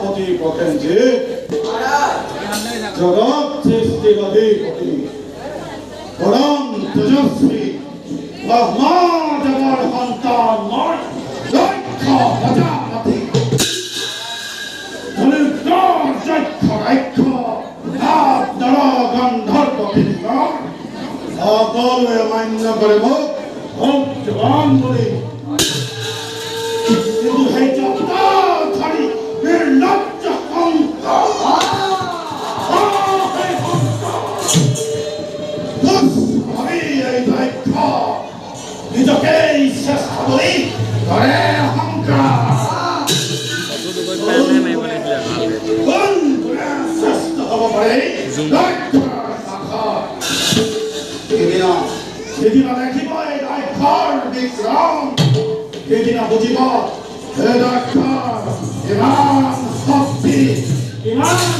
পতি পকেন যে জগৎ সৃষ্টিবাদী পতি পরম তেজস্বী ব্রহ্মা দেবর সন্তান নয় দক্ষ প্রজাপতি ধনুর্ধর যক্ষ রাক্ষ নাগ নর গন্ধর্ব কিঙ্কর সকলে মান্য করে ভগবান বলি কিন্তু সেই চক্রাধারী নির্লজ্জ অহংকার এই দক্ষ নিজকেই শ্রেষ্ঠ বলি করে অহংকার কোন শ্রেষ্ঠ হব পারে সেদিন দেখিব এই দক্ষর বিক্রম সেদিন বুঝিব এই দক্ষর ইমান শক্তি ইমান